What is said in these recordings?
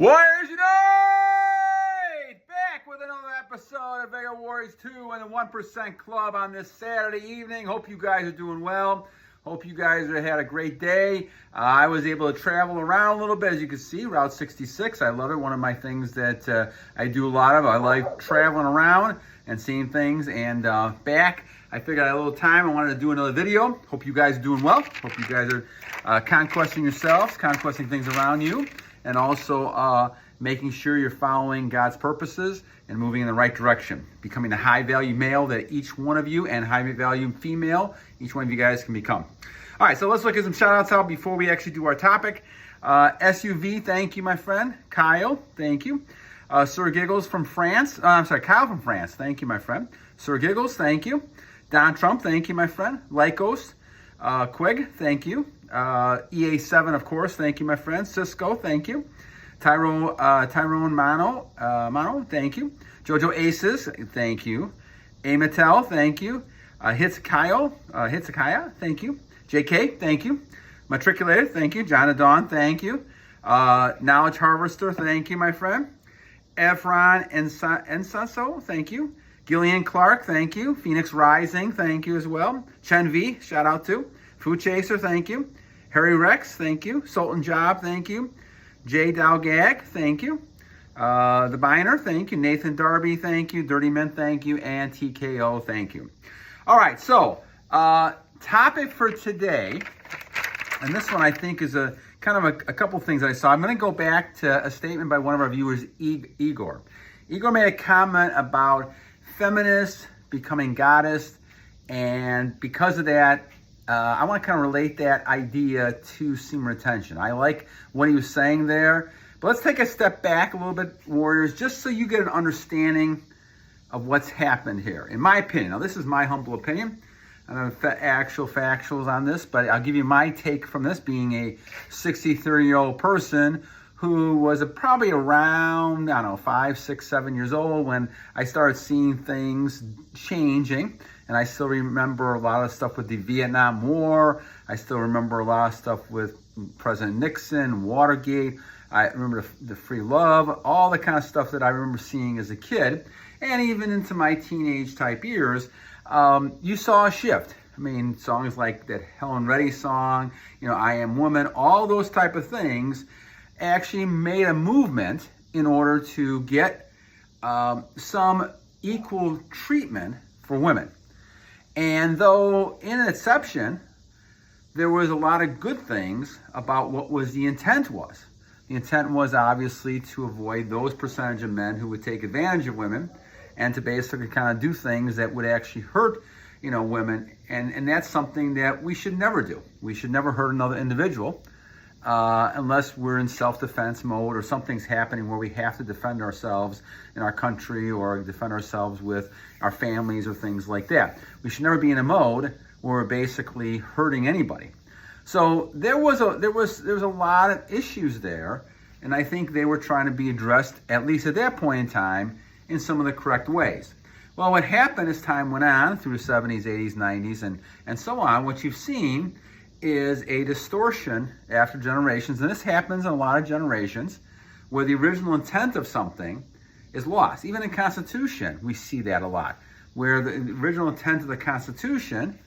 Warriors Unite! Back with another episode of Vega Warriors 2 and the 1% Club on this Saturday evening. Hope you guys are doing well. Hope you guys had a great day. I was able to travel around a little bit, as you can see, Route 66. I love it. One of my things that I do a lot of. I like traveling around and seeing things. And back, I figured I had a little time. I wanted to do another video. Hope you guys are doing well. Hope you guys are conquesting yourselves, conquesting things around you, and also making sure you're following God's purposes and moving in the right direction, becoming the high-value male that each one of you and high-value female, each one of you guys can become. All right, so let's look at some shout-outs out before we actually do our topic. SUV, thank you, my friend. Kyle, thank you. Sirgigglez from France. Kyle from France, thank you, my friend. Sirgigglez, thank you. Don Trump, thank you, my friend. Lykkos, Queeg, thank you. EA7, of course, thank you, my friend. Sisco, thank you. Tyrone Mona, thank you. JoJo Aces, thank you. Ametal, thank you. Hizkiyahu, thank you. JK, thank you. Matriculated, thank you. Jon the Dawn, thank you. Knowledge Harvester, thank you, my friend. Fran Enciso, thank you. Gillian Clark, thank you. Phoenix Rising, thank you as well. Cheng V, shout out to. Food Chaser, thank you. Harry Rex, thank you. Sultan Job, thank you. Jdawgag, thank you. The Biner, thank you. Nathan Darby, thank you. Dirty Men, thank you. And TKO, thank you. All right, so topic for today, and this one I think is a couple things I saw. I'm going to go back to a statement by one of our viewers, IGOR. IGOR made a comment about feminists becoming goddess, and because of that, I want to kind of relate that idea to semen retention. I like what he was saying there, but let's take a step back a little bit, Warriors, just so you get an understanding of what's happened here. In my opinion, now this is my humble opinion. I don't have actual factuals on this, but I'll give you my take from this, being a 63-year-old person who was probably around, 5, 6, 7 years old when I started seeing things changing. And I still remember a lot of stuff with the Vietnam War. I still remember a lot of stuff with President Nixon, Watergate. I remember the free love, all the kind of stuff that I remember seeing as a kid. And even into my teenage type years, you saw a shift. I mean, songs like that Helen Reddy song, I Am Woman, all those type of things actually made a movement in order to get some equal treatment for women. And though in an exception, there was a lot of good things about what was the intent was. The intent was obviously to avoid those percentage of men who would take advantage of women and to basically kind of do things that would actually hurt, women. And that's something that we should never do. We should never hurt another individual unless we're in self-defense mode or something's happening where we have to defend ourselves in our country or defend ourselves with our families or things like that. We should never be in a mode where we're basically hurting anybody. So there was a lot of issues there, and I think they were trying to be addressed, at least at that point in time, in some of the correct ways. Well, what happened as time went on through the 70s, 80s, 90s, and so on, what you've seen is a distortion after generations, and this happens in a lot of generations, where the original intent of something is lost. Even in Constitution, we see that a lot, where the original intent of the Constitution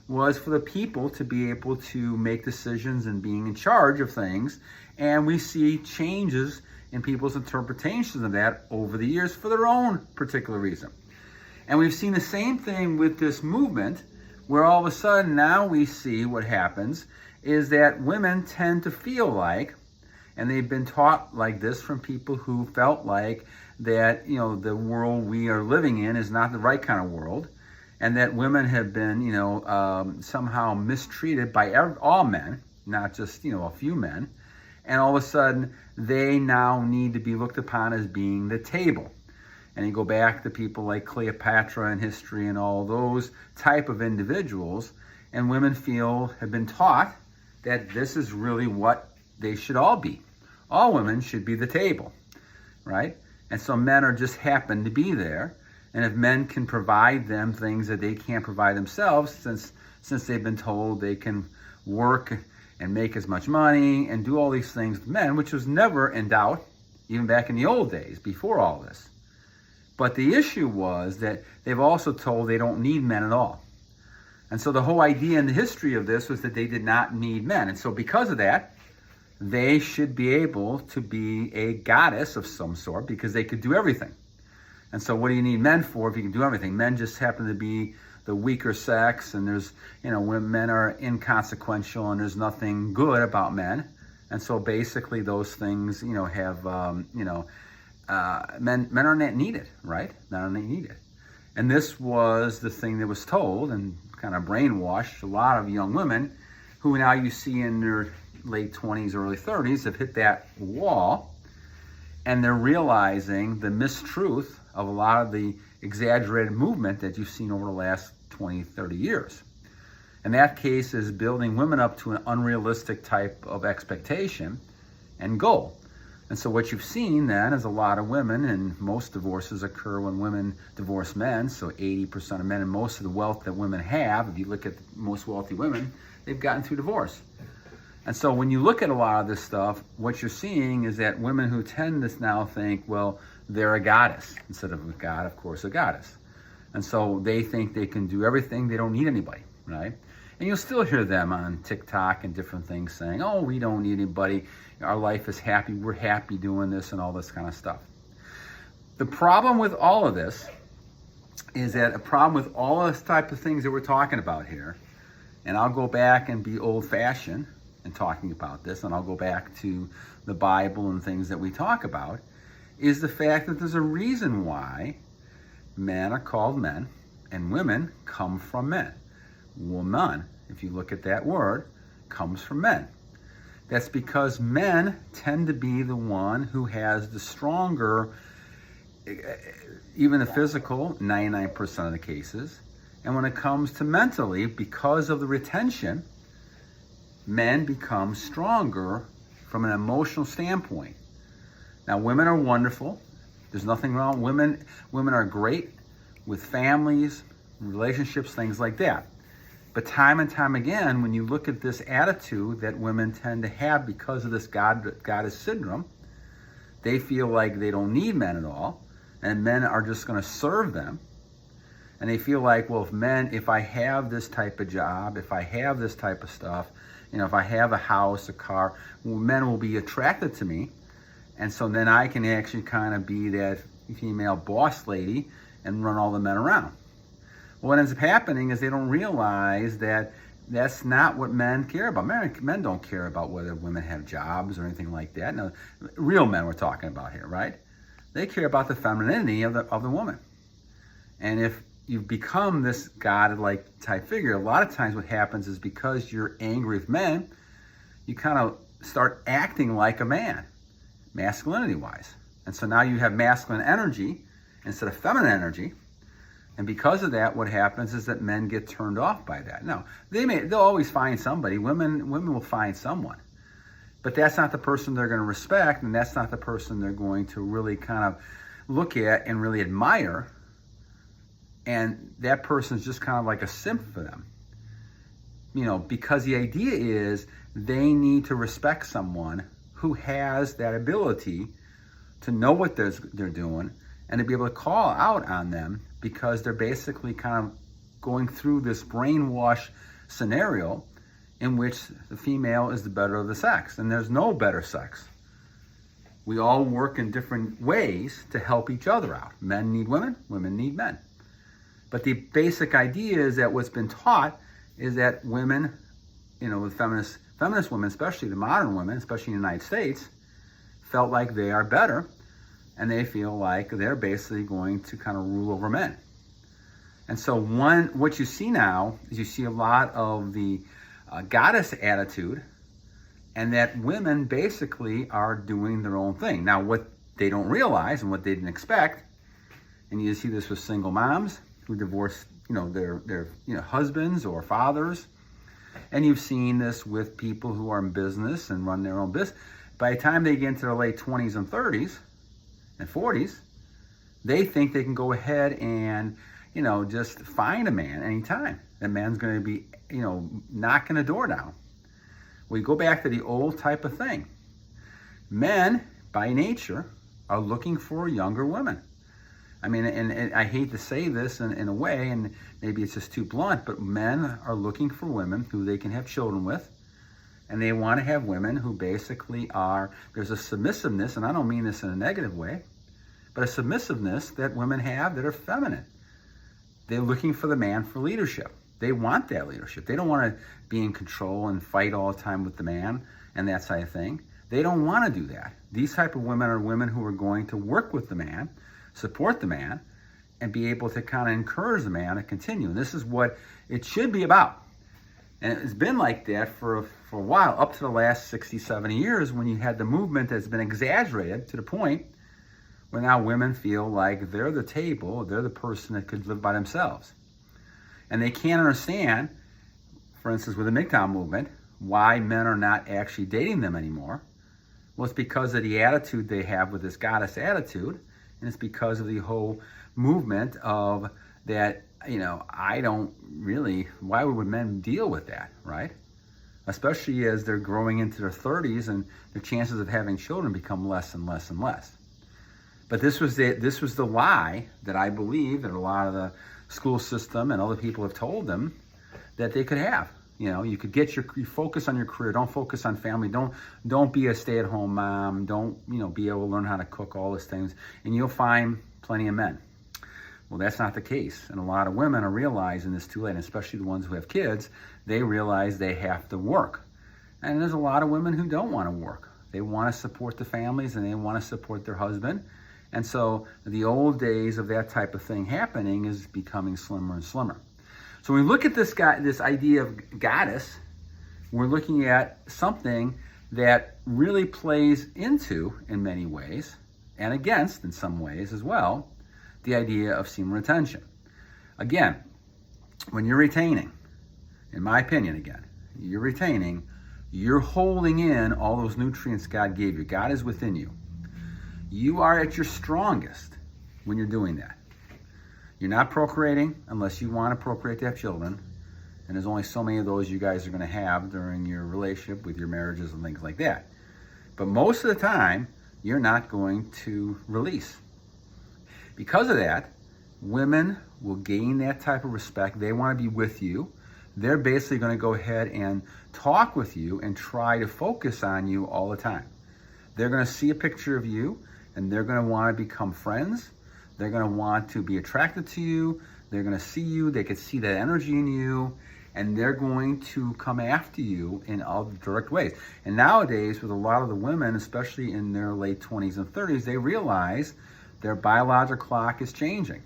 was for the people to be able to make decisions and being in charge of things, and we see changes in people's interpretations of that over the years for their own particular reason. And we've seen the same thing with this movement, where all of a sudden now we see what happens is that women tend to feel like, and they've been taught like this from people who felt like that, the world we are living in is not the right kind of world, and that women have been, somehow mistreated by all men, not just, a few men, and all of a sudden they now need to be looked upon as being the table. And you go back to people like Cleopatra in history and all those type of individuals, and women have been taught that this is really what they should all be. All women should be the table, right? And so men are just happen to be there. And if men can provide them things that they can't provide themselves, since they've been told they can work and make as much money and do all these things with men, which was never in doubt even back in the old days, before all this. But the issue was that they've also told they don't need men at all. And so the whole idea in the history of this was that they did not need men. And so because of that, they should be able to be a goddess of some sort because they could do everything. And so what do you need men for if you can do everything? Men just happen to be the weaker sex, and there's, when men are inconsequential and there's nothing good about men. And so basically those things, have, men are not needed, right? Men are not needed. And this was the thing that was told and kind of brainwashed a lot of young women who now you see in their late 20s, early 30s have hit that wall, and they're realizing the mistruth of a lot of the exaggerated movement that you've seen over the last 20, 30 years. And that case is building women up to an unrealistic type of expectation and goal. And so what you've seen then is a lot of women, and most divorces occur when women divorce men, so 80% of men, and most of the wealth that women have, if you look at the most wealthy women, they've gotten through divorce. And so when you look at a lot of this stuff, what you're seeing is that women who tend to now think, well, they're a goddess. Instead of a god, of course, a goddess. And so they think they can do everything, they don't need anybody, right? And you'll still hear them on TikTok and different things saying, oh, we don't need anybody. Our life is happy. We're happy doing this and all this kind of stuff. The problem with all of this is that a problem with all of this type of things that we're talking about here, and I'll go back and be old-fashioned in talking about this, and I'll go back to the Bible and things that we talk about, is the fact that there's a reason why men are called men and women come from men. Woman, if you look at that word, comes from men. That's because men tend to be the one who has the stronger, even the physical, 99% of the cases. And when it comes to mentally, because of the retention, men become stronger from an emotional standpoint. Now, women are wonderful. There's nothing wrong. Women are great with families, relationships, things like that. But time and time again, when you look at this attitude that women tend to have because of this goddess syndrome, they feel like they don't need men at all, and men are just going to serve them. And they feel like, well, if I have this type of job, if I have this type of stuff, if I have a house, a car, men will be attracted to me. And so then I can actually kind of be that female boss lady and run all the men around. What ends up happening is they don't realize that that's not what men care about. Men don't care about whether women have jobs or anything like that. No, real men we're talking about here, right? They care about the femininity of the woman. And if you become this god-like type figure, a lot of times what happens is because you're angry with men, you kind of start acting like a man, masculinity-wise. And so now you have masculine energy instead of feminine energy. And because of that, what happens is that men get turned off by that. Now, they'll always find somebody. Women will find someone. But that's not the person they're going to respect, and that's not the person they're going to really kind of look at and really admire. And that person's just kind of like a simp for them. Because the idea is they need to respect someone who has that ability to know what they're doing and to be able to call out on them, because they're basically kind of going through this brainwash scenario in which the female is the better of the sex. And there's no better sex. We all work in different ways to help each other out. Men need women, women need men. But the basic idea is that what's been taught is that women, with feminist women, especially the modern women, especially in the United States, felt like they are better. And they feel like they're basically going to kind of rule over men. And so what you see now is you see a lot of the goddess attitude, and that women basically are doing their own thing. Now, what they don't realize and what they didn't expect, and you see this with single moms who divorce, their husbands or fathers, and you've seen this with people who are in business and run their own business. By the time they get into their late 20s and 30s, and 40s, they think they can go ahead and, just find a man anytime. That man's going to be, knocking a door down. We go back to the old type of thing. Men, by nature, are looking for younger women. I mean, and I hate to say this in a way, and maybe it's just too blunt, but men are looking for women who they can have children with, and they want to have women who basically there's a submissiveness, and I don't mean this in a negative way, but a submissiveness that women have that are feminine. They're looking for the man for leadership. They want that leadership. They don't want to be in control and fight all the time with the man and that side of thing. They don't want to do that. These type of women are women who are going to work with the man, support the man, and be able to kind of encourage the man to continue. And this is what it should be about. And it's been like that for a while, up to the last 60, 70 years, when you had the movement that's been exaggerated to the point where now women feel like they're the table, they're the person that could live by themselves. And they can't understand, for instance, with the MGTOW movement, why men are not actually dating them anymore. Well, it's because of the attitude they have with this goddess attitude, and it's because of the whole movement of that, I don't really, why would men deal with that, right? Especially as they're growing into their 30s and their chances of having children become less and less and less. But this was the lie that I believe that a lot of the school system and other people have told them that they could have. You could get you focus on your career. Don't focus on family. Don't be a stay-at-home mom. Don't be able to learn how to cook, all those things, and you'll find plenty of men. Well, that's not the case, and a lot of women are realizing this too late, and especially the ones who have kids. They realize they have to work, and there's a lot of women who don't want to work. They want to support the families and they want to support their husband. And so the old days of that type of thing happening is becoming slimmer and slimmer. So when we look at this idea of goddess, we're looking at something that really plays into, in many ways, and against in some ways as well, the idea of semen retention. Again, when you're retaining, in my opinion again, you're retaining, you're holding in all those nutrients God gave you. God is within you. You are at your strongest when you're doing that. You're not procreating unless you want to procreate to have children. And there's only so many of those you guys are going to have during your relationship with your marriages and things like that. But most of the time, you're not going to release. Because of that, women will gain that type of respect. They want to be with you. They're basically going to go ahead and talk with you and try to focus on you all the time. They're going to see a picture of you, and they're going to want to become friends. They're going to want to be attracted to you. They're going to see you. They can see that energy in you, and they're going to come after you in all direct ways. And nowadays, with a lot of the women, especially in their late 20s and 30s, they realize their biological clock is changing.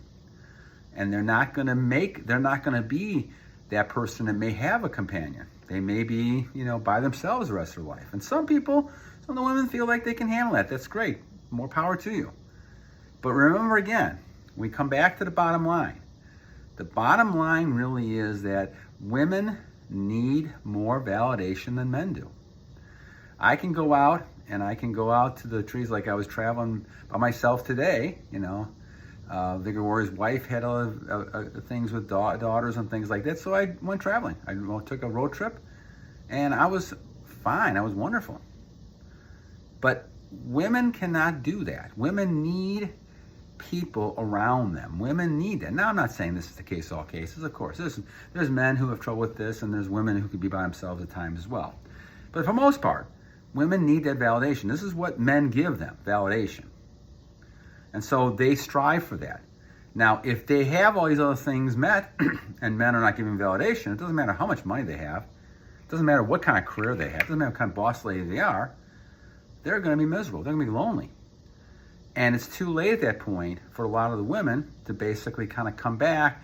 And they're not going to be that person that may have a companion. They may be, by themselves the rest of their life. And some of the women feel like they can handle that. That's great. More power to you. But remember again, we come back to the bottom line. The bottom line really is that women need more validation than men do. I can go out to the trees like I was traveling by myself today, Vigor Warrior's wife had things with daughters and things like that, so I went traveling. I took a road trip, and I was fine. I was wonderful. But women cannot do that. Women need people around them. Women need that. Now, I'm not saying this is the case in all cases, of course. There's men who have trouble with this, and there's women who could be by themselves at times as well. But for the most part, women need that validation. This is what men give them, validation. And so they strive for that. Now, if they have all these other things met, and men are not giving validation, it doesn't matter how much money they have, it doesn't matter what kind of career they have, it doesn't matter what kind of boss lady they are, they're going to be miserable. They're going to be lonely. And it's too late at that point for a lot of the women to basically kind of come back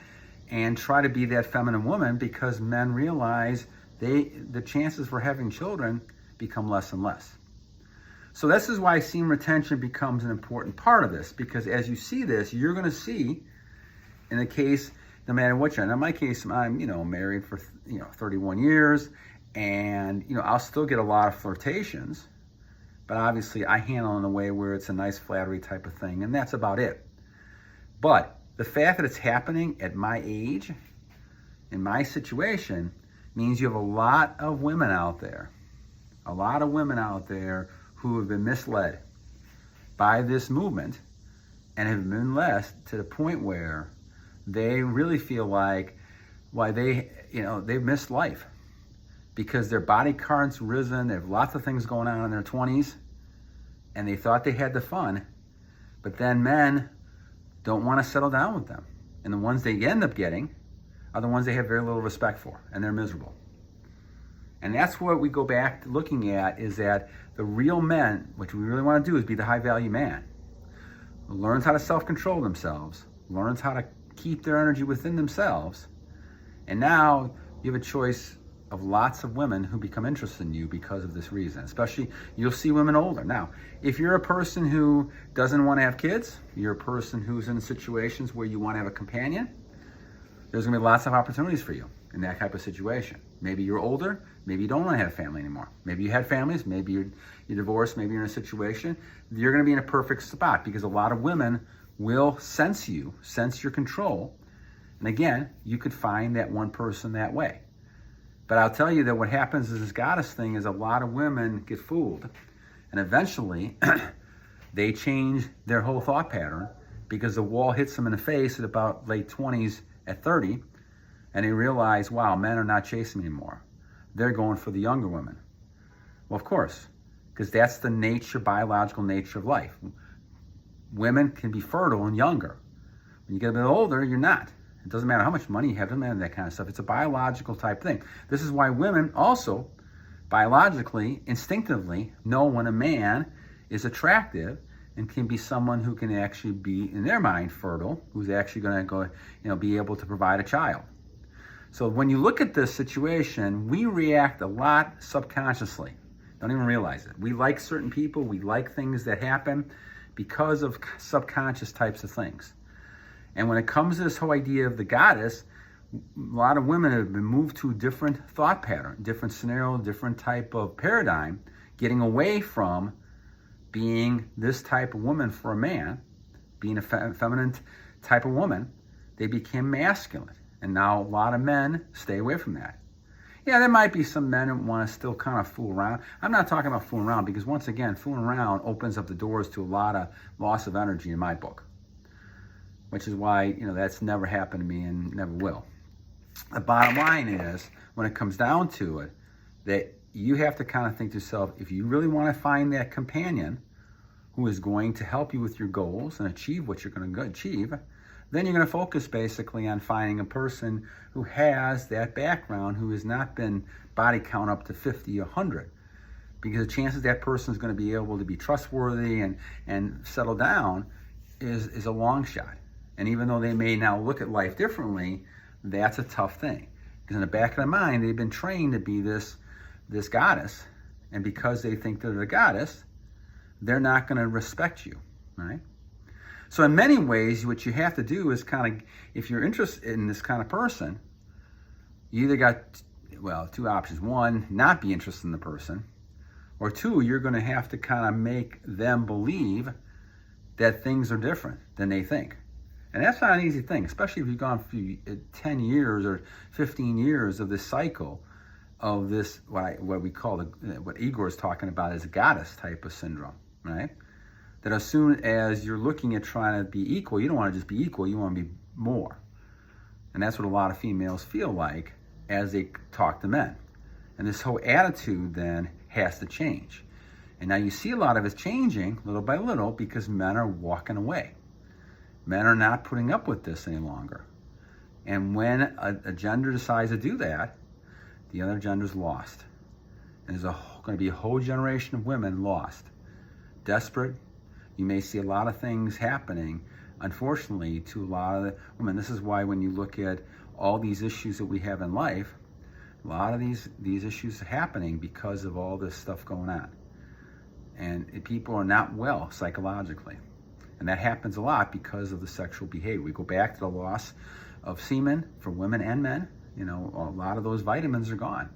and try to be that feminine woman, because men realize the chances for having children become less and less. So this is why semen retention becomes an important part of this, because as you see this, you're going to see, in the case, no matter what you're in my case, I'm married for 31 years, and I'll still get a lot of flirtations. But obviously, I handle it in a way where it's a nice flattery type of thing, and that's about it. But the fact that it's happening at my age, in my situation, means you have a lot of women out there who have been misled. by this movement and have been led to the point where they really feel like they've missed life because their body count's risen. They have lots of things going on in their 20s and they thought they had the fun, but then men don't want to settle down with them. And the ones they end up getting are the ones they have very little respect for, and they're miserable. And that's what we go back to looking at, is that the real men, what we really want to do is be the high value man. Learns how to self-control themselves, learns how to keep their energy within themselves. And now you have a choice of lots of women who become interested in you because of this reason. Especially, you'll see women older. Now, if you're a person who doesn't want to have kids, you're a person who's in situations where you want to have a companion, there's gonna be lots of opportunities for you in that type of situation. Maybe you're older, maybe you don't want to have a family anymore. Maybe you had families, maybe you're divorced, maybe you're in a situation. You're gonna be in a perfect spot because a lot of women will sense you, sense your control. And again, you could find that one person that way. But I'll tell you that what happens is this goddess thing is a lot of women get fooled. And eventually, they change their whole thought pattern because the wall hits them in the face at about late 20s, at 30, and they realize, wow, men are not chasing me anymore. They're going for the younger women. Well, of course, because that's the nature, biological nature of life. Women can be fertile and younger. When you get a bit older, you're not. It doesn't matter how much money you have, it doesn't matter that kind of stuff. It's a biological type thing. This is why women also, biologically, instinctively, know when a man is attractive and can be someone who can actually be, in their mind, fertile, who's actually going to go, be able to provide a child. So when you look at this situation, we react a lot subconsciously. Don't even realize it. We like certain people. We like things that happen because of subconscious types of things. And when it comes to this whole idea of the goddess, a lot of women have been moved to a different thought pattern, different scenario, different type of paradigm, getting away from being this type of woman for a man, being a feminine type of woman. They became masculine. And now a lot of men stay away from that. Yeah, there might be some men who want to still kind of fool around. I'm not talking about fooling around because, once again, fooling around opens up the doors to a lot of loss of energy in my book, which is why, that's never happened to me and never will. The bottom line is, when it comes down to it, that you have to kind of think to yourself, if you really want to find that companion who is going to help you with your goals and achieve what you're going to achieve, then you're going to focus basically on finding a person who has that background, who has not been body count up to 50 or 100. Because the chances that person is going to be able to be trustworthy and settle down is a long shot. And even though they may now look at life differently, that's a tough thing. Because in the back of their mind, they've been trained to be this goddess. And because they think they're the goddess, they're not going to respect you, right? So in many ways, what you have to do is kind of, if you're interested in this kind of person, you either got, two options. One, not be interested in the person. Or two, you're going to have to kind of make them believe that things are different than they think. And that's not an easy thing, especially if you've gone through 10 years or 15 years of this cycle of this, what we call, what IGOR is talking about as a goddess type of syndrome, right? That as soon as you're looking at trying to be equal, you don't want to just be equal, you want to be more. And that's what a lot of females feel like as they talk to men. And this whole attitude then has to change. And now you see a lot of it changing little by little because men are walking away. Men are not putting up with this any longer. And when a gender decides to do that, the other gender's lost. And there's going to be a whole generation of women lost. Desperate. You may see a lot of things happening, unfortunately, to a lot of the women. This is why when you look at all these issues that we have in life, a lot of these issues are happening because of all this stuff going on. And people are not well psychologically. And that happens a lot because of the sexual behavior. We go back to the loss of semen for women and men. A lot of those vitamins are gone.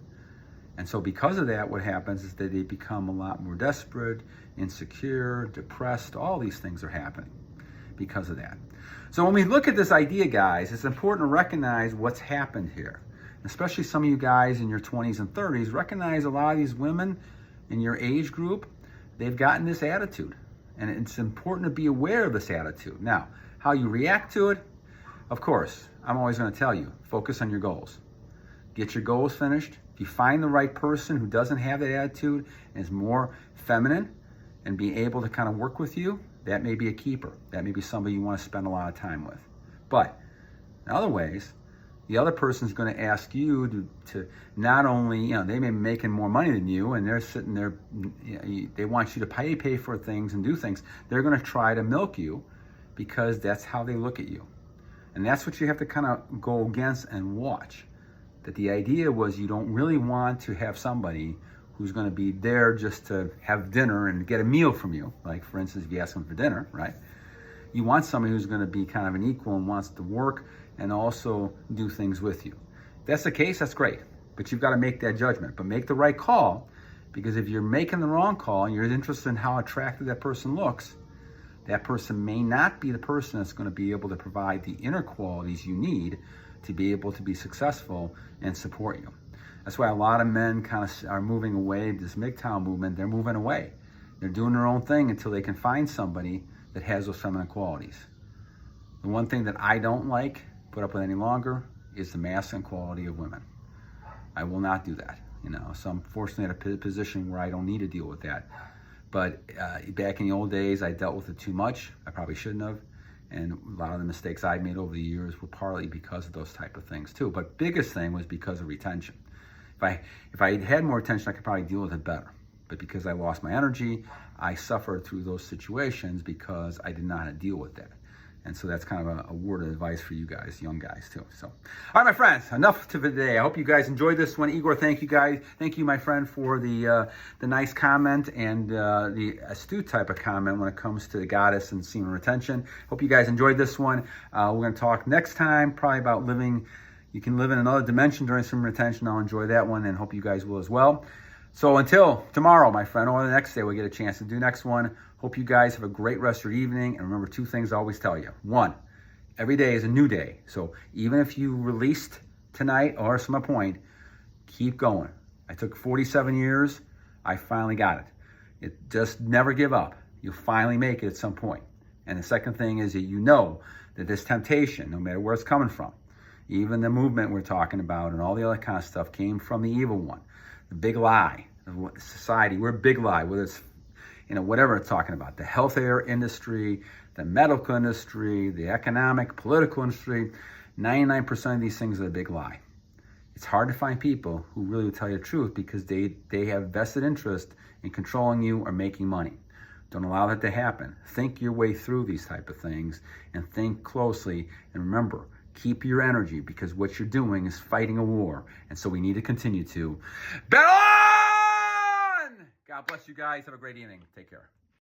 And so because of that, what happens is that they become a lot more desperate, insecure, depressed. All these things are happening because of that. So when we look at this idea, guys, it's important to recognize what's happened here. Especially some of you guys in your 20s and 30s, recognize a lot of these women in your age group, they've gotten this attitude. And it's important to be aware of this attitude. Now, how you react to it, of course, I'm always going to tell you, focus on your goals. Get your goals finished. If you find the right person who doesn't have that attitude and is more feminine and be able to kind of work with you, that may be a keeper. That may be somebody you want to spend a lot of time with. But in other ways, the other person's going to ask you to not only, they may be making more money than you, and they're sitting there, they want you to pay for things and do things. They're going to try to milk you because that's how they look at you. And that's what you have to kind of go against and watch. That the idea was you don't really want to have somebody who's going to be there just to have dinner and get a meal from you. Like, for instance, if you ask them for dinner, right? You want somebody who's going to be kind of an equal and wants to work and also do things with you. If that's the case, that's great. But you've got to make that judgment. But make the right call, because if you're making the wrong call and you're interested in how attractive that person looks, that person may not be the person that's going to be able to provide the inner qualities you need to be able to be successful and support you. That's why a lot of men kind of are moving away. This MGTOW movement, they're moving away. They're doing their own thing until they can find somebody that has those feminine qualities. The one thing that I don't like, put up with any longer, is the masculine quality of women. I will not do that. So I'm fortunately at a position where I don't need to deal with that. But back in the old days, I dealt with it too much. I probably shouldn't have. And a lot of the mistakes I made over the years were partly because of those type of things too. But biggest thing was because of retention. If I had more attention, I could probably deal with it better. But because I lost my energy, I suffered through those situations because I did not know how to deal with that. And so that's kind of a word of advice for you guys, young guys too. So, all right, my friends, enough for today. I hope you guys enjoyed this one. Igor, thank you guys. Thank you, my friend, for the nice comment and the astute type of comment when it comes to the goddess and semen retention. Hope you guys enjoyed this one. We're going to talk next time probably about you can live in another dimension during semen retention. I'll enjoy that one and hope you guys will as well. So until tomorrow, my friend, or the next day we'll get a chance to do next one. Hope you guys have a great rest of your evening. And remember 2 things I always tell you. 1, every day is a new day. So even if you released tonight or some point, keep going. I took 47 years. I finally got it. Just never give up. You'll finally make it at some point. And the second thing is that that this temptation, no matter where it's coming from, even the movement we're talking about and all the other kind of stuff came from the evil one. The big lie of society. We're a big lie, whether it's, whatever it's talking about. The healthcare industry, the medical industry, the economic, political industry. 99% of these things are a big lie. It's hard to find people who really will tell you the truth because they have vested interest in controlling you or making money. Don't allow that to happen. Think your way through these type of things and think closely. And remember, keep your energy because what you're doing is fighting a war. And so we need to continue to battle on! God bless you guys. Have a great evening. Take care.